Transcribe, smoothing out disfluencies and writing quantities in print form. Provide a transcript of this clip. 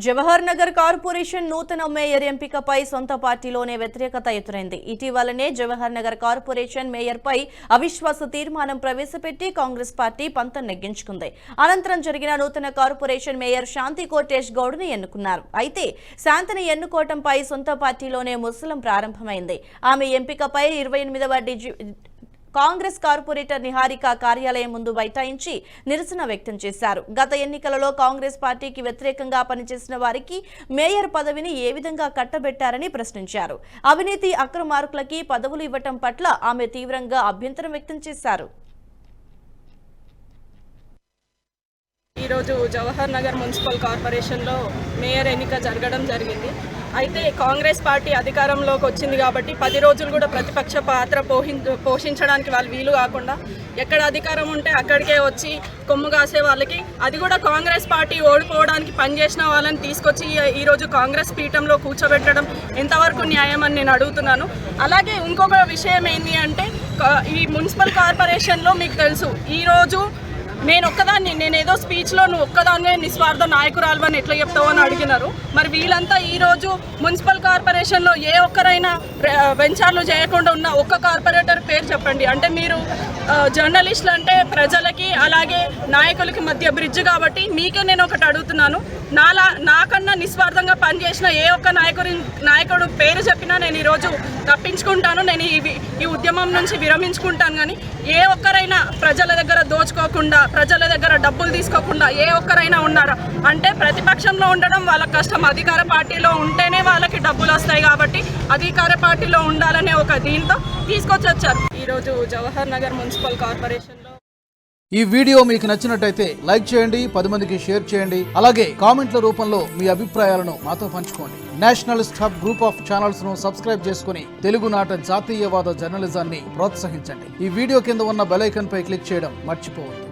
Jawahar Nagar corporation నూతన mayor ఎంపికపై సొంత పార్టీలోనే వ్యతిరేకత ఎదురైంది. ఇటీవలనే జవహర్ నగర్ కార్పొరేషన్ మేయర్పై అవిశ్వాస తీర్మానం ప్రవేశపెట్టి కాంగ్రెస్ పార్టీ పంతం నెగ్గించుకుంది. అనంతరం జరిగిన నూతన కార్పొరేషన్ మేయర్ శాంతి కోటేష్ గౌడ్ని ఎన్నుకున్నారు. అయితే శాంతిని ఎన్నుకోవడంపై సొంత పార్టీలోనే ముసలం ప్రారంభమైంది. ఆమె ఎంపికపై 28వ కాంగ్రెస్ కార్పొరేటర్ నిహారిక కార్యాలయం ముందు బైఠాయించి నిరసన వ్యక్తం చేశారు. గత ఎన్నికలలో కాంగ్రెస్ పార్టీకి వ్యతిరేకంగా పనిచేసిన వారికి మేయర్ పదవిని ఏ విధంగా కట్టబెట్టారని ప్రశ్నించారు. అవినీతి అక్రమార్కులకి పదవులు ఇవ్వటం పట్ల ఆమె తీవ్రంగా అభ్యంతరం వ్యక్తం చేశారు. ఈరోజు జవహర్ నగర్ మున్సిపల్ కార్పొరేషన్లో మేయర్ ఎన్నిక జరగడం జరిగింది. అయితే కాంగ్రెస్ పార్టీ అధికారంలోకి వచ్చింది కాబట్టి 10 రోజులు కూడా ప్రతిపక్ష పాత్ర పోషించడానికి వాళ్ళు వీలు కాకుండా ఎక్కడ అధికారం ఉంటే అక్కడికే వచ్చి కొమ్ము కాసే వాళ్ళకి, అది కూడా కాంగ్రెస్ పార్టీ ఓడిపోవడానికి పనిచేసిన వాళ్ళని తీసుకొచ్చి ఈరోజు కాంగ్రెస్ పీఠంలో కూర్చోబెట్టడం ఎంతవరకు న్యాయం అని నేను అడుగుతున్నాను. అలాగే ఇంకొక విషయం ఏంటి అంటే, ఈ మున్సిపల్ కార్పొరేషన్లో మీకు తెలుసు, ఈరోజు నేనేదో స్పీచ్లో నువ్వు ఒక్కదాన్నే నిస్వార్థ నాయకురాలు అని ఎట్లా చెప్తావు అని అడిగినారు. మరి వీళ్ళంతా ఈరోజు మున్సిపల్ కార్పొరేషన్లో ఏ ఒక్కరైనా వెంచర్లు చేయకుండా ఉన్న ఒక్క కార్పొరేటర్ పేరు చెప్పండి. అంటే మీరు జర్నలిస్టులు అంటే ప్రజలకి అలాగే నాయకులకి మధ్య బ్రిడ్జ్ కాబట్టి మీకే నేను ఒకటి అడుగుతున్నాను. నాకన్నా నిస్వార్థంగా పనిచేసిన ఏ ఒక్క నాయకుడు పేరు చెప్పినా నేను ఈరోజు తప్పించుకుంటాను, నేను ఈ ఉద్యమం నుంచి విరమించుకుంటాను. కానీ ఏ ఒక్కరైనా ప్రజల దగ్గర దోచుకోకుండా, ప్రజల దగ్గర డబ్బులు తీసుకోకుండా ఏ ఒక్కరైనా ఉన్నారా అంటే ప్రతిపక్షంలో ఉండడం వాళ్ళ కష్టం. అధికార పార్టీలో ఉంటేనే వాళ్ళకి డబ్బులు వస్తాయి కాబట్టి అధికార పార్టీలో ఉండాలనే ఒక దీంతో తీసుకొచ్చి వచ్చారు. ఈరోజు జవహర్ నగర్ మున్సిపల్ కార్పొరేషన్లో ఈ వీడియో మీకు నచ్చినట్టయితే లైక్ చేయండి, 10 మందికి షేర్ చేయండి. అలాగే కామెంట్ల రూపంలో మీ అభిప్రాయాలను మాతో పంచుకోండి. Nationalist hub group of channels ను సబ్స్క్రైబ్ చేసుకుని తెలుగునాట జాతీయవాద జర్నలిజాన్ని ప్రోత్సహించండి. ఈ వీడియో కింద ఉన్న బెల్ ఐకాన్ పై క్లిక్ చేయడం మర్చిపోవద్దు.